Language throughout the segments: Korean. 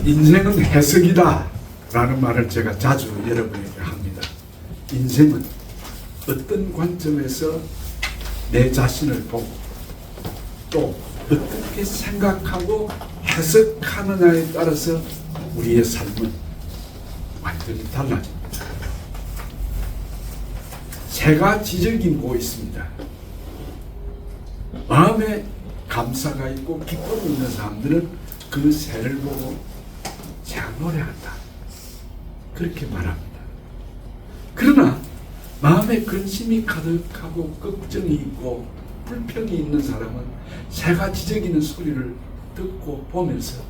인생은 해석이다 라는 말을 제가 자주 여러분에게 합니다. 인생은 어떤 관점에서 내 자신을 보고 또 어떻게 생각하고 해석하느냐에 따라서 우리의 삶은 완전히 달라집니다. 새가 지저귀고 있습니다. 마음에 감사가 있고 기쁨이 있는 사람들은 그 새를 보고 새가 노래한다 그렇게 말합니다. 그러나 마음에 근심이 가득하고 걱정이 있고 불평이 있는 사람은 새가 지저귀는 소리를 듣고 보면서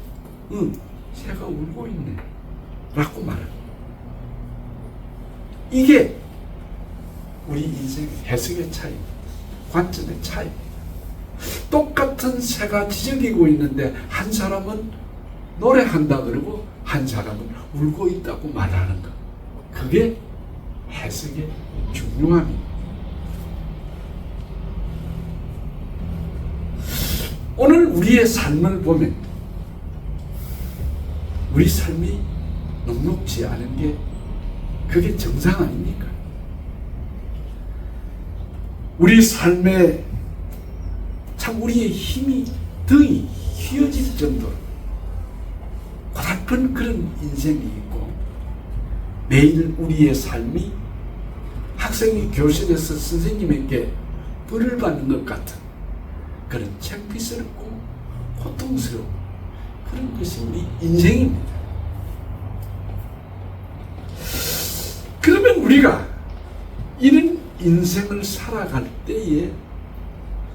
새가 울고 있네 라고 말합니다. 이게 우리 인생의 해석의 차이, 관점의 차이. 똑같은 새가 지저귀고 있는데 한 사람은 노래한다 그러고 한 사람은 울고 있다고 말하는 것. 그게 해석의 중요함입니다. 오늘 우리의 삶을 보면 우리 삶이 녹록지 않은 게 그게 정상 아닙니까? 우리 삶에 참 우리의 힘이 등이 휘어질 정도로 고달픈 그런 인생이 있고 매일 우리의 삶이 학생이 교실에서 선생님에게 벌을 받는 것 같은 그런 창피스럽고 고통스러운 그런 것이 우리 인생입니다. 그러면 우리가 이런 인생을 살아갈 때에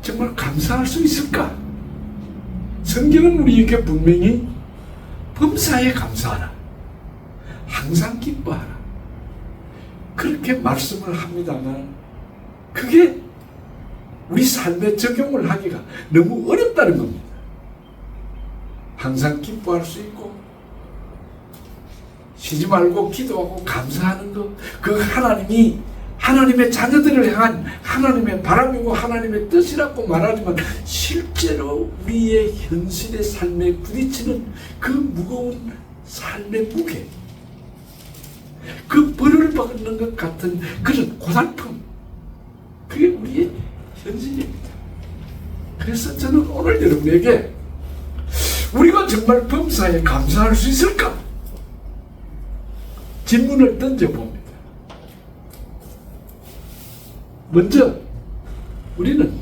정말 감사할 수 있을까? 성경은 우리에게 분명히 범사에 감사하라, 항상 기뻐하라 그렇게 말씀을 합니다만 그게 우리 삶에 적용을 하기가 너무 어렵다는 겁니다. 항상 기뻐할 수 있고 쉬지 말고 기도하고 감사하는 것, 그 하나님이 하나님의 자녀들을 향한 하나님의 바람이고 하나님의 뜻이라고 말하지만 실제로 우리의 현실의 삶에 부딪히는 그 무거운 삶의 무게, 그 벌을 받는 것 같은 그런 고달픔, 그게 우리의 현실입니다. 그래서 저는 오늘 여러분에게 우리가 정말 범사에 감사할 수 있을까? 질문을 던져봅니다. 먼저 우리는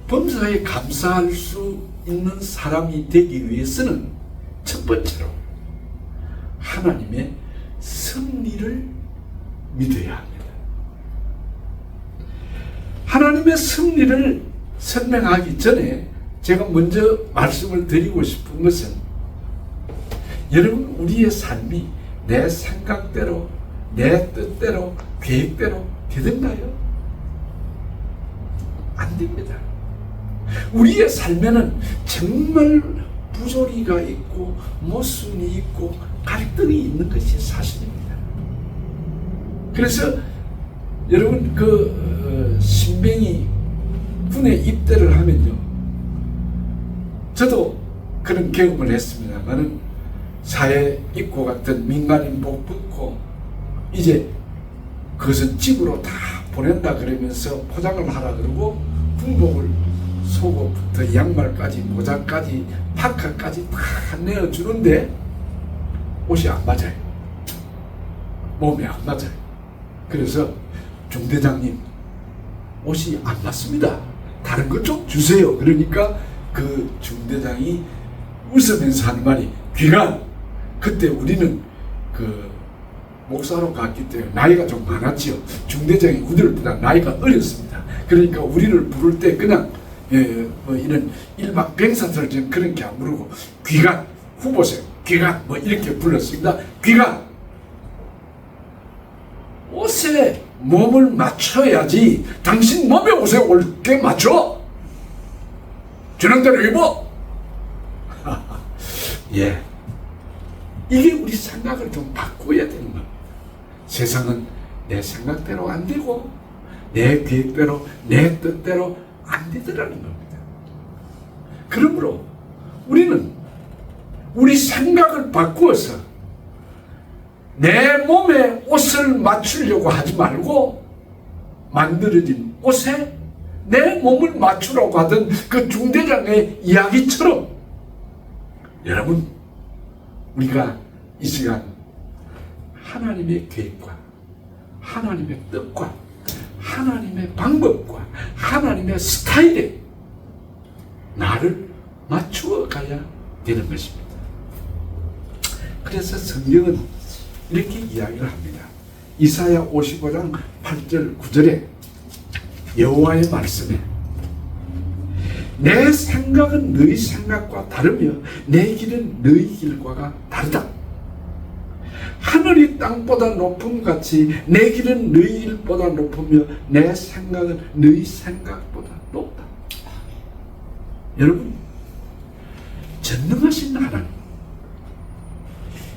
범사에 감사할 수 있는 사람이 되기 위해서는 첫 번째로 하나님의 섭리를 믿어야 합니다. 하나님의 섭리를 설명하기 전에 제가 먼저 말씀을 드리고 싶은 것은 여러분 우리의 삶이 내 생각대로 내 뜻대로 계획대로 되던가요? 안 됩니다. 우리의 삶에는 정말 부조리가 있고 모순이 있고 갈등이 있는 것이 사실입니다. 그래서 여러분 신병이 군에 입대를 하면요, 저도 그런 경험을 했습니다만은 사회 입고 같은 민간인복 벗고 이제 그것은 집으로 다 보낸다 그러면서 포장을 하라 그러고 군복을 속옷부터 양말까지 모자까지 파카까지 다 내어주는데 옷이 안 맞아요. 몸에 안 맞아요. 그래서 중대장님 옷이 안 맞습니다. 다른 것 좀 주세요. 그러니까 그 중대장이 웃으면서 한 말이, 귀간, 그때 우리는 목사로 갔기 때문에 나이가 좀 많았지요. 중대장이 우리들보다 나이가 어렸습니다. 그러니까 우리를 부를 때 그냥 이런 일반 병사들처럼 그렇게 안 부르고 귀간, 후보생, 귀간 이렇게 불렀습니다. 귀간, 옷에 몸을 맞춰야지 당신 몸에 옷에 옳게 맞춰 주는 대로 입어. 예, 이게 우리 생각을 좀 바꿔야 되는 겁니다. 세상은 내 생각대로 안 되고 내 계획대로 내 뜻대로 안 되더라는 겁니다. 그러므로 우리는 우리 생각을 바꾸어서 내 몸에 옷을 맞추려고 하지 말고 만들어진 옷에 내 몸을 맞추라고 하던 그 중대장의 이야기처럼 여러분, 우리가 이 시간 하나님의 계획과 하나님의 뜻과 하나님의 방법과 하나님의 스타일에 나를 맞추어 가야 되는 것입니다. 그래서 성경은 이렇게 이야기를 합니다. 이사야 55장 8절 9절에 여호와의 말씀에 내 생각은 너희 생각과 다르며 내 길은 너희 길과가 다르다. 하늘이 땅보다 높음 같이 내 길은 너희 길보다 높으며 내 생각은 너희 생각보다 높다. 여러분, 전능하신 하나님,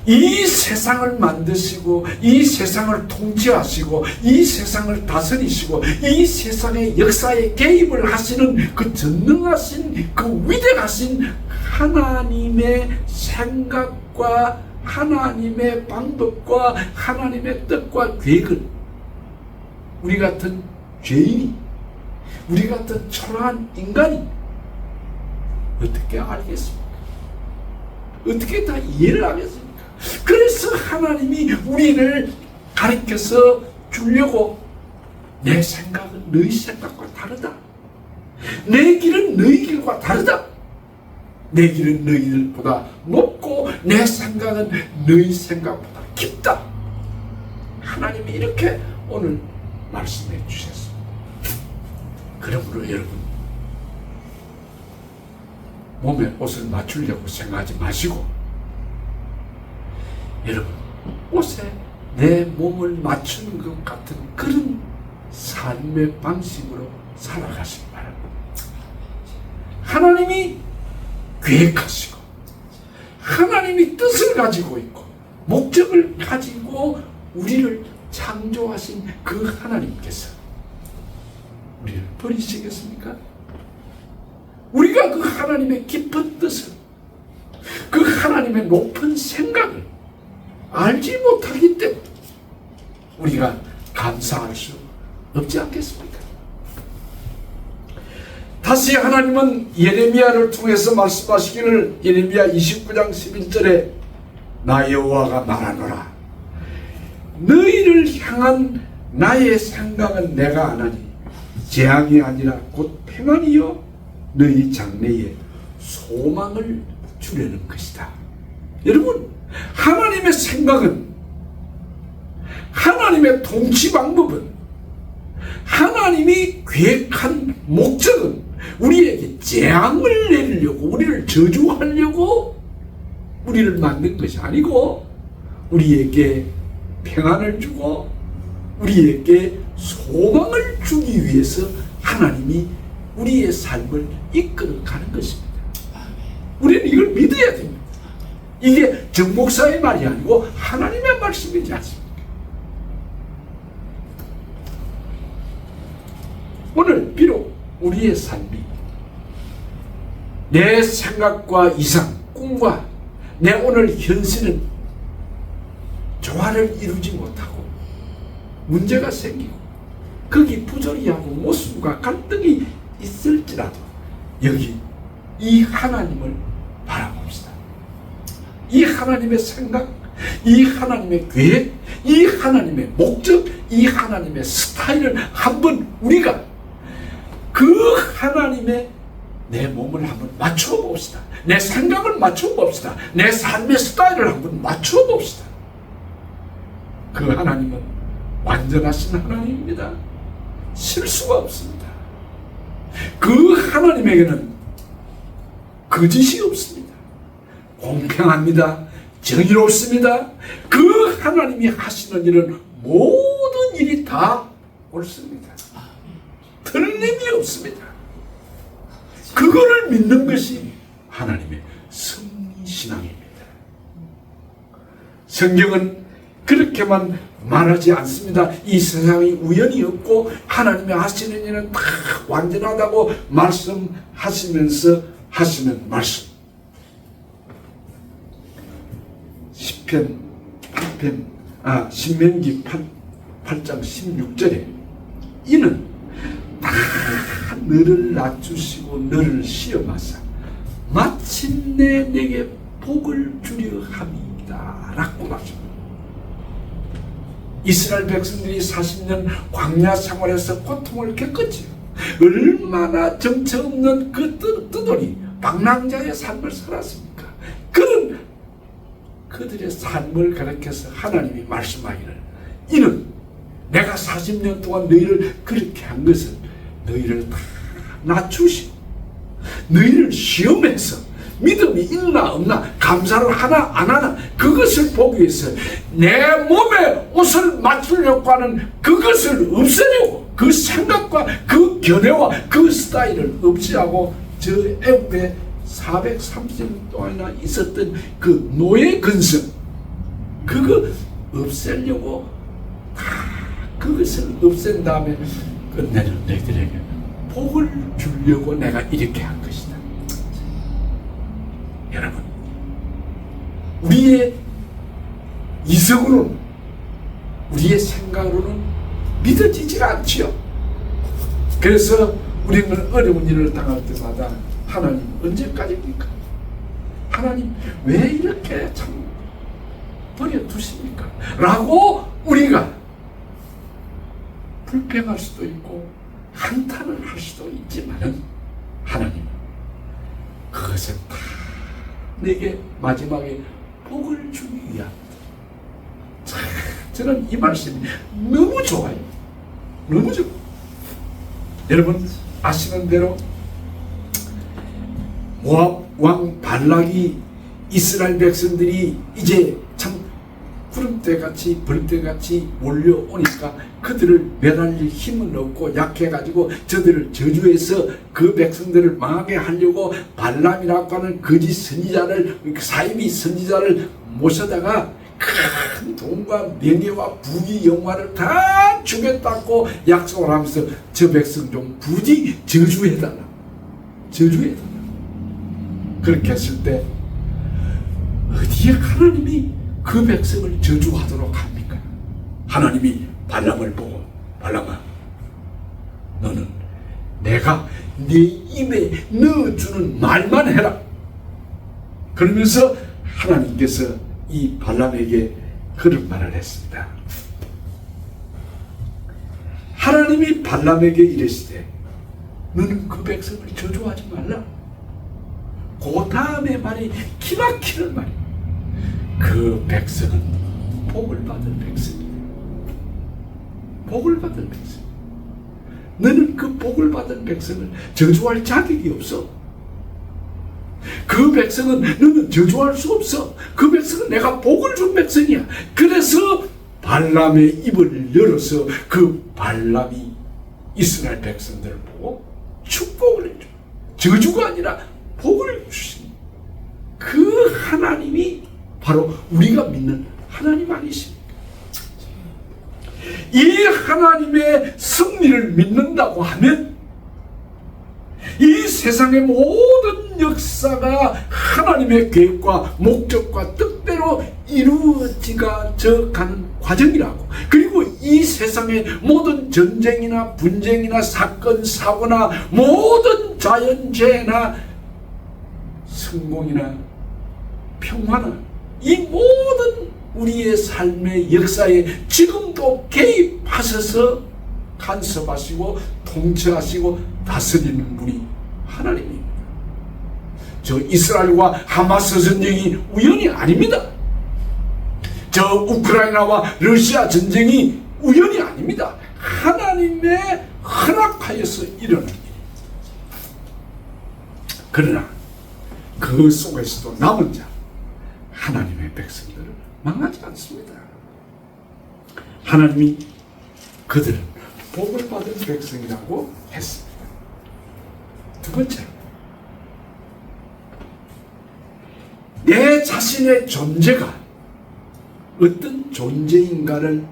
이 세상을 만드시고 이 세상을 통치하시고 이 세상을 다스리시고 이 세상의 역사에 개입을 하시는 그 전능하신 그 위대하신 하나님의 생각과 하나님의 방법과 하나님의 뜻과 계획을 우리 같은 죄인이, 우리 같은 초라한 인간이 어떻게 알겠습니까? 어떻게 다 이해를 하겠습니까? 그래서 하나님이 우리를 가르쳐서 주려고 내 생각은 너희 생각과 다르다. 내 길은 너희 길과 다르다. 내 길은 너희들보다 높고 내 생각은 너희 생각보다 깊다. 하나님이 이렇게 오늘 말씀해 주셨습니다. 그러므로 여러분, 몸에 옷을 맞추려고 생각하지 마시고 여러분, 옷에 내 몸을 맞추는 것 같은 그런 삶의 방식으로 살아가시기 바랍니다. 하나님이 계획하시고 하나님이 뜻을 가지고 있고 목적을 가지고 우리를 창조하신 그 하나님께서 우리를 버리시겠습니까? 우리가 그 하나님의 깊은 뜻을, 그 하나님의 높은 생각을 알지 못하기 때문에 우리가 감사할 수 없지 않겠습니까? 다시 하나님은 예레미야를 통해서 말씀하시기를 예레미야 29장 11절에 나 여호와가 말하노라 너희를 향한 나의 생각은 내가 아나니 재앙이 아니라 곧 평안이요 너희 장래에 소망을 주려는 것이다. 여러분, 하나님의 생각은, 하나님의 통치 방법은, 하나님이 계획한 목적은 우리에게 재앙을 내리려고, 우리를 저주하려고 우리를 만든 것이 아니고 우리에게 평안을 주고 우리에게 소망을 주기 위해서 하나님이 우리의 삶을 이끌어가는 것입니다. 우리는 이걸 믿어야 됩니다. 이게 정 목사의 말이 아니고 하나님의 말씀이지 않습니까? 오늘 비록 우리의 삶이 내 생각과 이상, 꿈과 내 오늘 현실은 조화를 이루지 못하고 문제가 생기고 거기 부조리하고 모순과 갈등이 있을지라도 여기 이 하나님을 바라봅시다. 이 하나님의 생각, 이 하나님의 계획, 이 하나님의 목적, 이 하나님의 스타일을 한번 우리가 그 하나님의 내 몸을 한번 맞춰봅시다. 내 생각을 맞춰봅시다. 내 삶의 스타일을 한번 맞춰봅시다. 그 하나님은 완전하신 하나님입니다. 실수가 없습니다. 그 하나님에게는 거짓이 없습니다. 공평합니다. 정의롭습니다. 그 하나님이 하시는 일은 모든 일이 다 옳습니다. 틀림이 없습니다. 그거를 믿는 것이 하나님의 승리신앙입니다. 성경은 그렇게만 말하지 않습니다. 이 세상이 우연이 없고 하나님이 하시는 일은 다 완전하다고 말씀하시면서 하시는 말씀. 신명기 8장 16절에 이는 다 너를 낮추시고 너를 시험하사 마침내 내게 복을 주려 함이다 라고 말합니다. 이스라엘 백성들이 40년 광야 생활에서 고통을 겪었지요. 얼마나 정처 없는 그 뜨돌이 방랑자의 삶을 살았습니까? 그런 그들의 삶을 가리켜서 하나님이 말씀하기를 이는 내가 40년 동안 너희를 그렇게 한 것은 너희를 다 낮추시고 너희를 시험해서 믿음이 있나 없나 감사를 하나 안 하나 그것을 보기 위해서 내 몸에 옷을 맞추려고 하는 그것을 없애려고 그 생각과 그 견해와 그 스타일을 없애하고 저 애굽에 430년 동안이나 있었던 그 노예 근성 그거 없애려고 다 그것을 없앤 다음에 끝내는 너희들에게 복을 주려고 내가 이렇게 한 것이다. 여러분, 우리의 이성으로는 우리의 생각으로는 믿어지지가 않지요. 그래서 우리는 어려운 일을 당할 때마다 하나님 언제까지입니까? 하나님 왜 이렇게 참 버려두십니까? 라고 우리가 불평할 수도 있고 한탄을 할 수도 있지만은 하나님 그것은 다 내게 마지막에 복을 주기 위함. 저는 이 말씀이 너무 좋아요. 너무 좋아요. 여러분 아시는 대로 모압 왕 발락이 이스라엘 백성들이 이제 참 구름대같이 벌떼같이 몰려오니까 그들을 멸할 힘은 없고 약해가지고 저들을 저주해서 그 백성들을 망하게 하려고 발람이라고 하는 거짓 선지자를 사이비 선지자를 모셔다가 큰 돈과 명예와 부귀 영화를 다 주겠다고 약속을 하면서 저 백성 좀 부디 저주해달라 저주해달라 그렇게 했을 때 어디에 하나님이 그 백성을 저주하도록 합니까? 하나님이 발람을 보고 발람아 너는 내가 네 입에 넣어주는 말만 해라. 그러면서 하나님께서 이 발람에게 그런 말을 했습니다. 하나님이 발람에게 이르시되 너는 그 백성을 저주하지 말라. 그 다음에 말이 기막히는 말이에요. 그 백성은 복을 받은 백성이다. 복을 받은 백성. 너는 그 복을 받은 백성을 저주할 자격이 없어. 그 백성은 너는 저주할 수 없어. 그 백성은 내가 복을 준 백성이야. 그래서 발람의 입을 열어서 그 발람이 이스라엘 백성들을 보고 축복을 해줘. 저주가 아니라 복을 주신 그 하나님이 바로 우리가 믿는 하나님 아니십니까? 이 하나님의 승리를 믿는다고 하면 이 세상의 모든 역사가 하나님의 계획과 목적과 뜻대로 이루어져 가는 과정이라고. 그리고 이 세상의 모든 전쟁이나 분쟁이나 사건 사고나 모든 자연재해나 성공이나 평화나 이 모든 우리의 삶의 역사에 지금도 개입하셔서 간섭하시고 통치하시고 다스리는 분이 하나님입니다. 저 이스라엘과 하마스 전쟁이 우연이 아닙니다. 저 우크라이나와 러시아 전쟁이 우연이 아닙니다. 하나님의 허락하여서 일어난 일입니다. 그러나 그 속에서도 남은 자 하나님의 백성들은 망하지 않습니다. 하나님이 그들은 복을 받은 백성이라고 했습니다. 두 번째로 내 자신의 존재가 어떤 존재인가를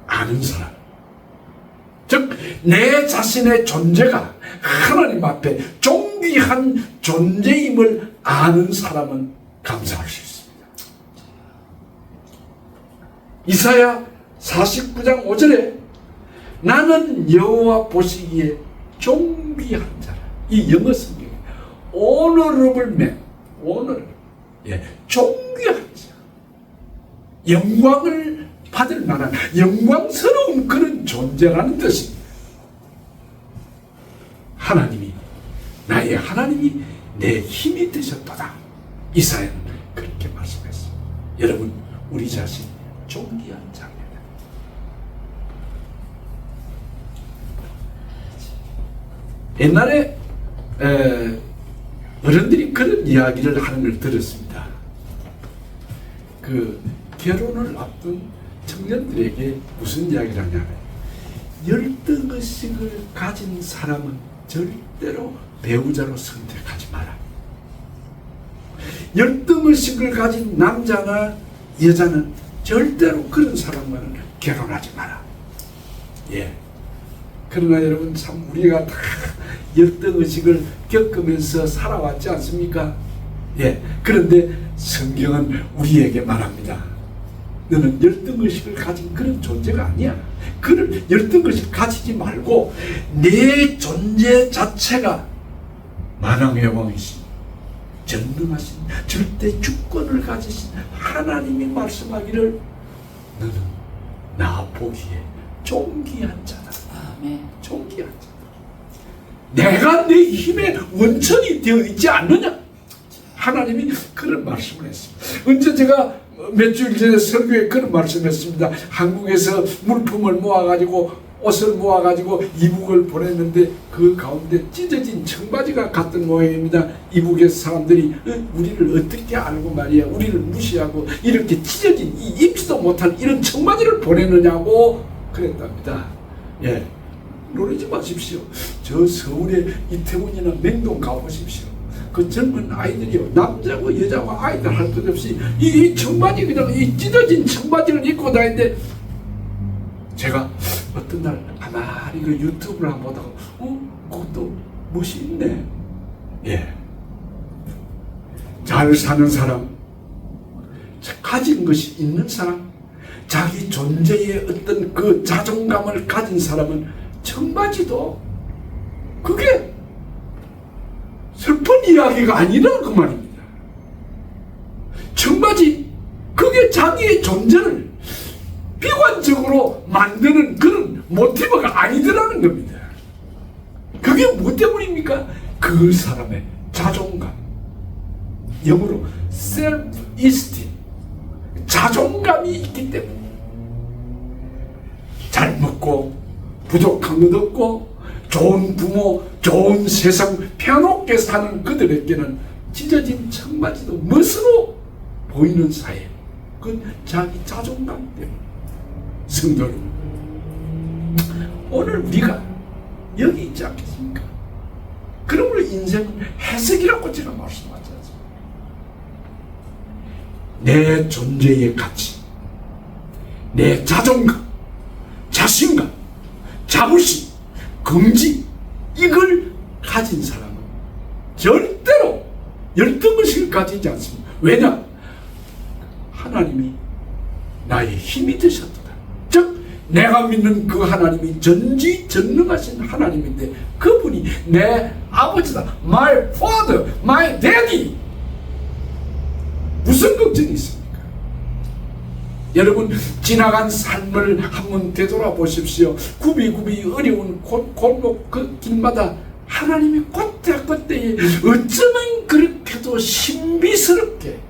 아는 사람, 즉 내 자신의 존재가 하나님 앞에 존귀한 존재임을 아는 사람은 감사할 수 있습니다. 이사야 49장 5절에 나는 여호와 보시기에 존귀한 자라. 이 영어 성경에 honorable man, honor, 존귀한 자, 영광을 받을 만한 영광스러운 그런 존재라는 뜻입니다. 하나님이, 나의 하나님이 내 힘이 되셨도다. 이사야는 그렇게 말씀했습니다. 여러분, 우리 자신 존귀한 자입니다. 옛날에 어른들이 그런 이야기를 하는 걸 들었습니다. 그 결혼을 앞둔 청년들에게 무슨 이야기를 하냐면, 열등의식을 가진 사람은 절대로 배우자로 선택하지 마라. 열등의식을 가진 남자나 여자는 절대로 그런 사람과는 결혼하지 마라. 그러나 여러분, 참 우리가 다 열등의식을 겪으면서 살아왔지 않습니까? 그런데 성경은 우리에게 말합니다. 너는 열등의식을 가진 그런 존재가 아니야. 그런 열등의식 가지지 말고 내 존재 자체가 만왕의 왕이신, 전능하신, 절대 주권을 가지신 하나님이 말씀하기를 너는 나 보기에 존귀한 자다. 아멘. 존귀한 자다. 내가 내 힘의 원천이 되어 있지 않느냐? 하나님이 그런 말씀을 했습니다. 언제 제가 몇 주일 전에 설교에 그런 말씀했습니다. 한국에서 물품을 모아가지고, 옷을 모아가지고 이북을 보냈는데 그 가운데 찢어진 청바지가 갔던 모양입니다. 이북의 사람들이 우리를 어떻게 알고 말이야, 우리를 무시하고 이렇게 찢어진, 입지도 못한 이런 청바지를 보내느냐고 그랬답니다. 놀라지 마십시오. 저 서울의 이태원이나 맹동 가보십시오. 그 젊은 아이들이요, 남자고 여자고 아이들 할 것 없이 이 청바지, 그냥 이 찢어진 청바지를 입고 다니는데, 제가 어떤 날 가만히 그 유튜브를 한번 보다가 그것도 멋이 있네. 잘 사는 사람, 가진 것이 있는 사람, 자기 존재의 어떤 그 자존감을 가진 사람은 청바지도 그게 슬픈 이야기가 아니라 그 말입니다. 청바지, 그게 자기의 존재를 비관적으로 만드는 그런 모티브가 아니더라는 겁니다. 그게 뭐 때문입니까? 그 사람의 자존감, 영어로 self-esteem, 자존감이 있기 때문에 잘 먹고 부족한 것 없고 좋은 부모, 좋은 세상, 편하게 사는 그들에게는 찢어진 청바지도 멋으로 보이는 사회, 그건 자기 자존감 때문에. 성도 여러분, 오늘 우리가 여기 있지 않겠습니까? 그러므로 인생은 해석이라고 제가 말씀하지 않습니까? 내 존재의 가치, 내 자존감, 자신감, 자부심, 긍지, 이걸 가진 사람은 절대로 열등의식을 가지지 않습니다. 왜냐? 하나님이 나의 힘이 되셨다. 즉 내가 믿는 그 하나님이 전지전능하신 하나님인데, 그분이 내 아버지다. My father, my daddy. 무슨 걱정이 있습니까? 여러분, 지나간 삶을 한번 되돌아보십시오. 굽이굽이 어려운 골목 그 길마다 하나님이 그때그때에 어쩌면 그렇게도 신비스럽게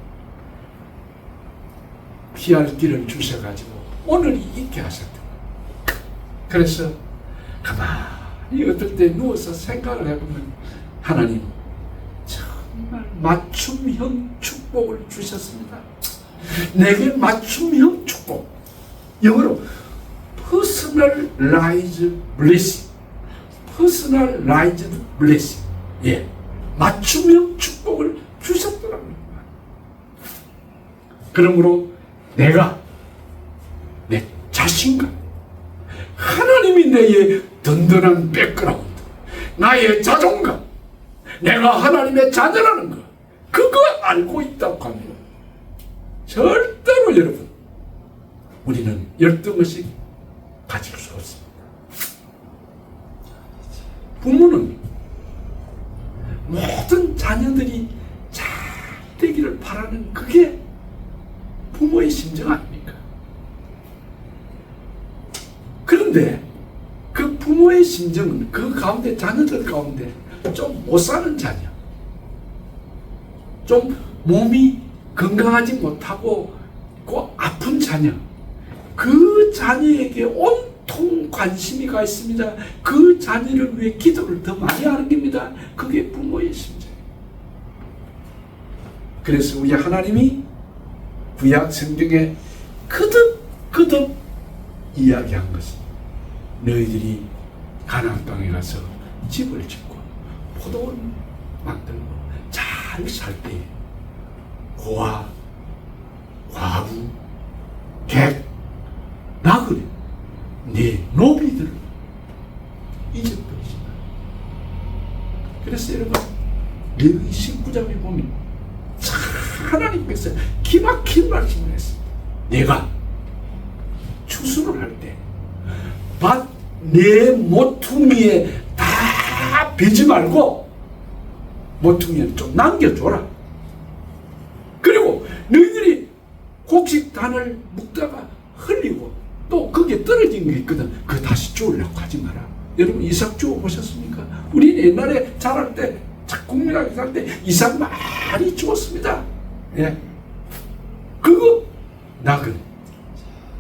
피할 길을 주셔가지고 오늘이 있게 하셨다. 그래서 가만히 어떨 때 누워서 생각을 해보면, 하나님 정말 맞춤형 축복을 주셨습니다. 내게 맞춤형 축복, 영어로 personalized blessing, personalized blessing, 맞춤형 축복을 주셨더라고요. 그러므로 내가 내 자신감, 하나님이 내의 든든한 백그라운드, 나의 자존감, 내가 하나님의 자녀라는 것, 그거 알고 있다고 하면 절대로 여러분, 우리는 열등의식 가질 수 없습니다. 부모는 모든 자녀들이 잘 되기를 바라는 그게 부모의 심정 아닙니까? 그런데 그 부모의 심정은 그 가운데 자녀들 가운데 좀 못 사는 자녀, 좀 몸이 건강하지 못하고 아픈 자녀, 그 자녀에게 온통 관심이 가 있습니다. 그 자녀를 위해 기도를 더 많이 하는 겁니다. 그게 부모의 심정이에요. 그래서 우리 하나님이 구약 성경에 거듭 이야기한 것은 너희들이 가나안 땅에 가서 집을 짓고 포도원 만들고 잘 살 때에 고아, 과부, 객, 나그네, 네 노비들을 잊어버리시다. 그래서 여러분, 레위기 19장에 보면 하나님께서 기막힌 말씀을 했습니다. 내가 추수를 할 때 밭 내 모퉁이에 다 베지 말고 모퉁이에 좀 남겨줘라. 그리고 너희들이 곡식단을 묶다가 흘리고 또 거기에 떨어진 게 있거든. 그거 다시 주우려고 하지 마라. 여러분 이삭 주워 보셨습니까? 우리는 옛날에 자랄 때 국민학교 살 때 이삭 많이 주웠습니다. 예. 그거 나그네,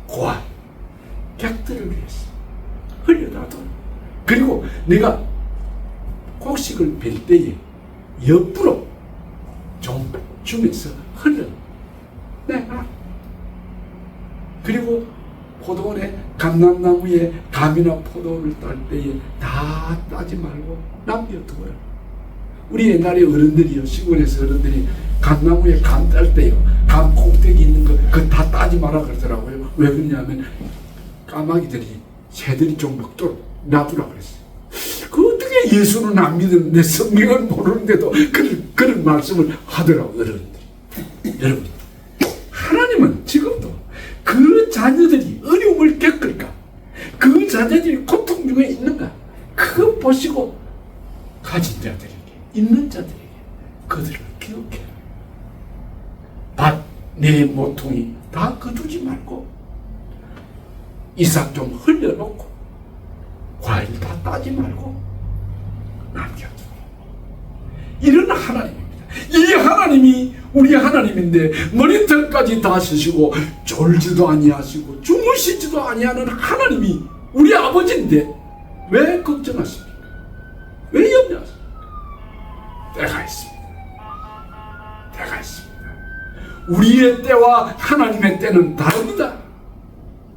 고아, 객들을 위해서 흘려놔둬. 그리고 내가 곡식을 벨 때에 옆으로 좀 주면서 흘려내라. 그리고 포도원에 감람나무에 감이나 포도를 딸 때에 다 따지 말고 남겨두어라. 우리 옛날에 어른들이요, 시골에서 어른들이 감나무에 감 딸 때요, 감 꼭대기 있는 거 그거 다 따지 마라 그러더라고요. 왜 그러냐면 까마귀들이 새들이 좀 먹도록 놔두라 그랬어요. 그 어떻게 예수는 안 믿는데 성경을 모르는데도 그런 말씀을 하더라고요, 어른들이. 여러분, 하나님은 지금도 그 자녀들이 어려움을 겪을까, 그 자녀들이 고통 중에 있는가, 그거 보시고 가진 자들에게, 있는 자들에게 그들을 기억해라. 밭 내 모퉁이 다 거두지 말고 이삭 좀 흘려놓고 과일 다 따지 말고 남겨둬. 이런 하나님입니다. 이 하나님이 우리 하나님인데 머리털까지 다 쓰시고 졸지도 아니하시고 주무시지도 아니하는 하나님이 우리 아버지인데 왜 걱정하십니까? 왜 염려하십니까? 때가 있습니다. 때가 있습니다. 우리의 때와 하나님의 때는 다릅니다.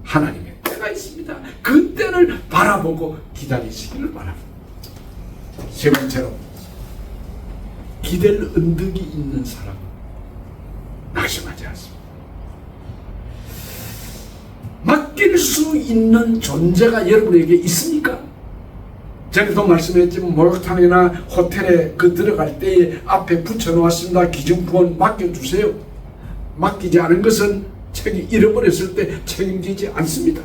하나님의 때가 있습니다. 그 때를 바라보고 기다리시기를 바랍니다. 세 번째로, 기댈 언덕이 있는 사람은 낙심하지 않습니다. 맡길 수 있는 존재가 여러분에게 있습니까? 전에도 말씀했지만 목욕탕이나 호텔에 들어갈 때에 앞에 붙여놓았습니다. 기증부원 맡겨주세요. 맡기지 않은 것은 잃어버렸을 때 책임지지 않습니다.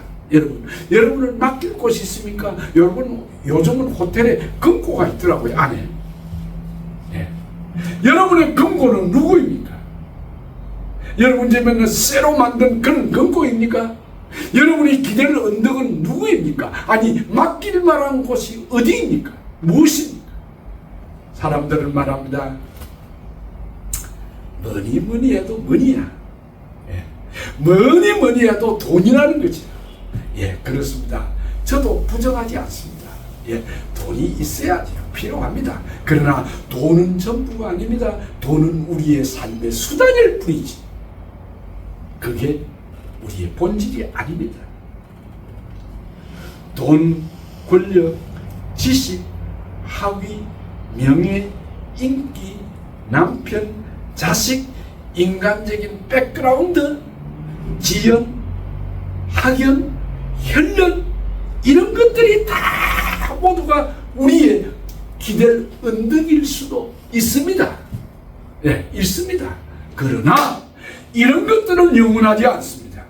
여러분을 맡길 곳이 있습니까? 여러분, 요즘은 호텔에 금고가 있더라고요, 안에. 예. 여러분의 금고는 누구입니까? 여러분 집에는 새로 만든 그런 금고입니까? 여러분이 기댈 언덕은 누구입니까? 아니, 맡길 만한 곳이 어디입니까? 무엇입니까? 사람들은 말합니다. 뭐니 해도 money야. 예. 뭐니 해도 돈이라는 거지. 예, 그렇습니다. 저도 부정하지 않습니다. 예, 돈이 있어야 필요합니다. 그러나 돈은 전부가 아닙니다. 돈은 우리의 삶의 수단일 뿐이지 그게 우리의 본질이 아닙니다. 돈, 권력, 지식, 학위, 명예, 인기, 남편, 자식, 인간적인 백그라운드, 지연, 학연, 혈연, 이런 것들이 다 모두가 우리의 기댈 언덕일 수도 있습니다. 네, 있습니다. 그러나 이런 것들은 영원하지 않습니다.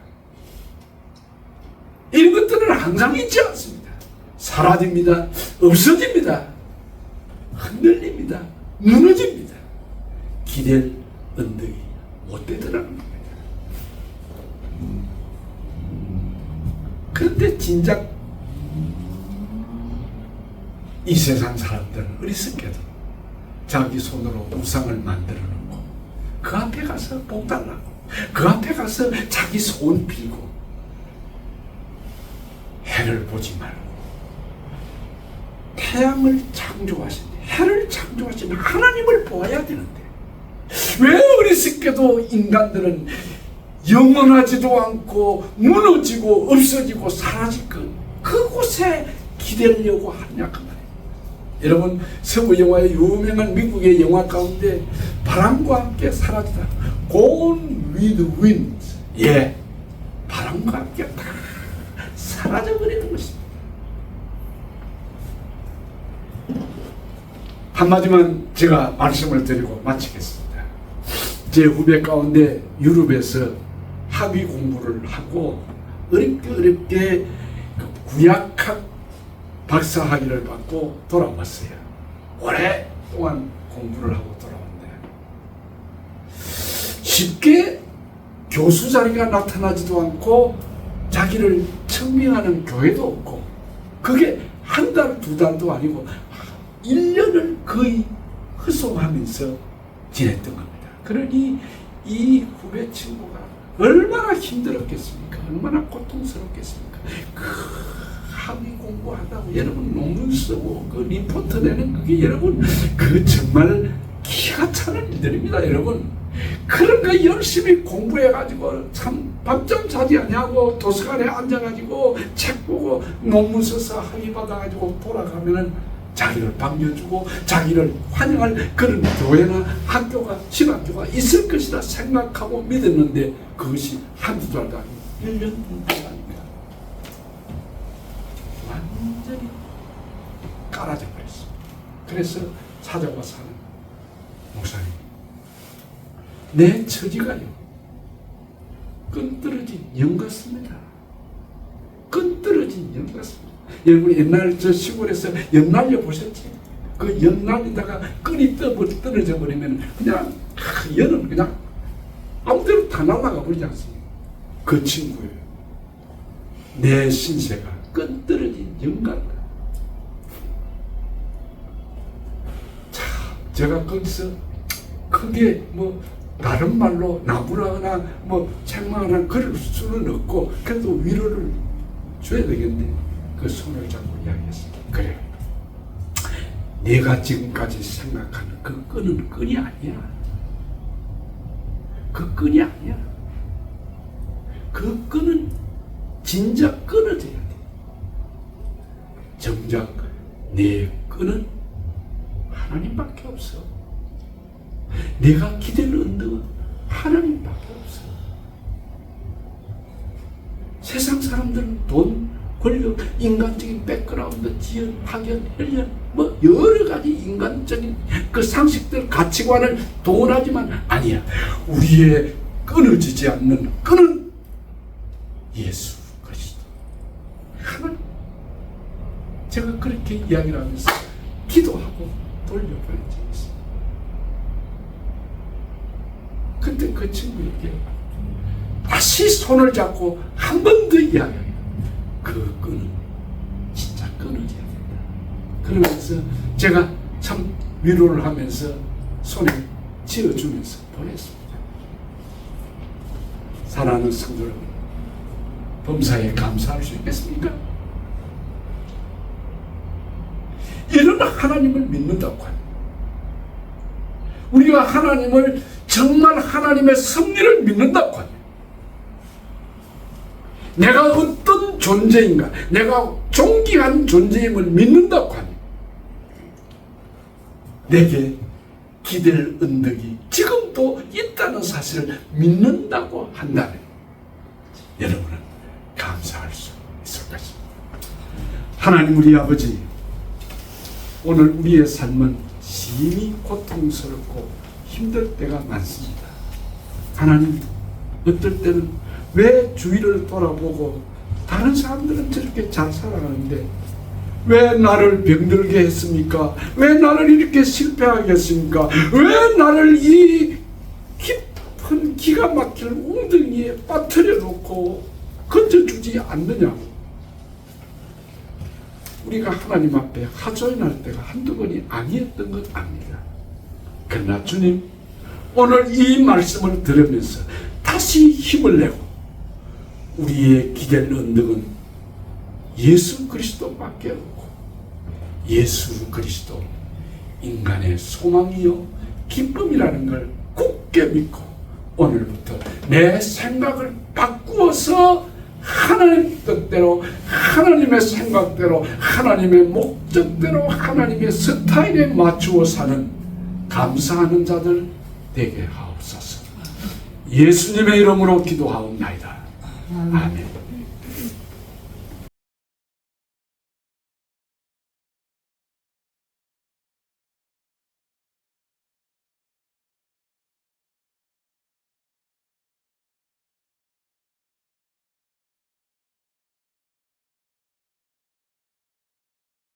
이런 것들은 항상 있지 않습니다. 사라집니다. 없어집니다. 흔들립니다. 무너집니다. 기댈 언덕이 못 되더라는 겁니다. 그런데 진작 이 세상 사람들은 어리석게도 자기 손으로 우상을 만들어 놓고 그 앞에 가서 복 달라고, 그 앞에 가서 자기 손 빌고 해를 보지 말고, 태양을 창조하신, 해를 창조하신 하나님을 보아야 되는데 왜 어리석게도 인간들은 영원하지도 않고 무너지고 없어지고 사라질 그곳에 기대려고 하냐 그 말이에요. 여러분, 서부 영화의 유명한 미국의 영화 가운데 바람과 함께 사라지다, Gone with wind, 예, 바람과 함께 다 사라져버리는 것입니다. 한마디만 제가 말씀을 드리고 마치겠습니다. 제 후배 가운데 유럽에서 학위 공부를 하고 어렵게 구약학 박사학위를 받고 돌아왔어요. 오랫동안 공부를 하고 돌아왔는데 쉽게 교수 자리가 나타나지도 않고 자기를 청빙하는 교회도 없고, 그게 한 달, 두 달도 아니고 1년을 거의 허송하면서 지냈던 겁니다. 그러니 이 후배 친구가 얼마나 힘들었겠습니까? 얼마나 고통스럽겠습니까? 그 학위 공부하다고 여러분 논문 쓰고 그 리포트 내는 그게 여러분 그 정말 기가 차는 일들입니다. 여러분, 그런가 열심히 공부해가지고 참 밤잠 자지 아니하고 도서관에 앉아가지고 책 보고 논문 써서 학위 받아가지고 돌아가면은 자기를 반겨주고 자기를 환영할 그런 교회나 학교가, 신학교가 있을 것이라 생각하고 믿었는데 그것이 한두 달도 아니고 1년 동안이니까 완전히 깔아져 버렸어요. 그래서 찾아와서 하는 목사님, 내 처지가요 끈 떨어진 영 같습니다. 끈 떨어진 영 같습니다. 여러분, 옛날 저 시골에서 연 날려 보셨지? 그 연 날리다가 끈이 떨어져 버리면 그냥 연은 그냥 아무데로 다 날아가 버리지 않습니까? 그 친구예요. 내 신세가 끈 떨어진 영 같다. 자, 제가 거기서 크게 뭐 다른 말로 나무라거나 뭐 책망하거나 그럴 수는 없고, 그래도 위로를 줘야 되겠네. 그 손을 잡고 이야기했습니다. 그래, 내가 지금까지 생각하는 그 끈은 끈이 아니야. 그 끈이 아니야. 그 끈은 진작 끊어져야 돼. 정작 내 끈은 하나님밖에 없어. 내가 기댈 언덕은 하나님밖에 없어. 세상 사람들은 돈, 권력, 인간적인 백그라운드, 지연, 학연, 혈연, 뭐 여러 가지 인간적인 그 상식들, 가치관을 동원하지만 아니야. 우리의 끊어지지 않는 끈은 예수 그리스도, 하나님. 제가 그렇게 이야기를 하면서 기도하고 돌려보낸 적이 있어요. 그때 그 친구에게 다시 손을 잡고 한 번 더 이야기해요. 그 끈은 진짜 끊어져야 된다. 그러면서 제가 참 위로를 하면서 손에 쥐어주면서 보냈습니다. 사랑하는 성도 여러분, 범사에 감사할 수 있겠습니까? 이런 하나님을 믿는다고 하니, 우리가 하나님을 정말 하나님의 섭리를 믿는다고 하니, 내가 어떤 존재인가, 내가 존귀한 존재임을 믿는다고 하니, 내게 기댈 언덕이 지금도 있다는 사실을 믿는다고 한다면 여러분은 감사할 수 있을 것입니다. 하나님 우리 아버지, 오늘 우리의 삶은 심히 고통스럽고 힘들 때가 많습니다. 하나님, 어떨 때는 왜 주위를 돌아보고 다른 사람들은 저렇게 잘 살아가는데 왜 나를 병들게 했습니까? 왜 나를 이렇게 실패하게 했습니까? 왜 나를 이 깊은 기가 막힐 웅덩이에 빠뜨려 놓고 건져주지 않느냐? 우리가 하나님 앞에 하소연할 때가 한두 번이 아니었던 건 압니다. 그러나 주님, 오늘 이 말씀을 들으면서 다시 힘을 내고 우리의 기댈 언덕은 예수 그리스도밖에 없고 예수 그리스도 인간의 소망이요 기쁨이라는 걸 굳게 믿고 오늘부터 내 생각을 바꾸어서 하나님 뜻대로, 하나님의 생각대로, 하나님의 목적대로, 하나님의 스타일에 맞추어 사는 감사하는 자들 되게 하옵소서. 예수님의 이름으로 기도하옵나이다. 아멘.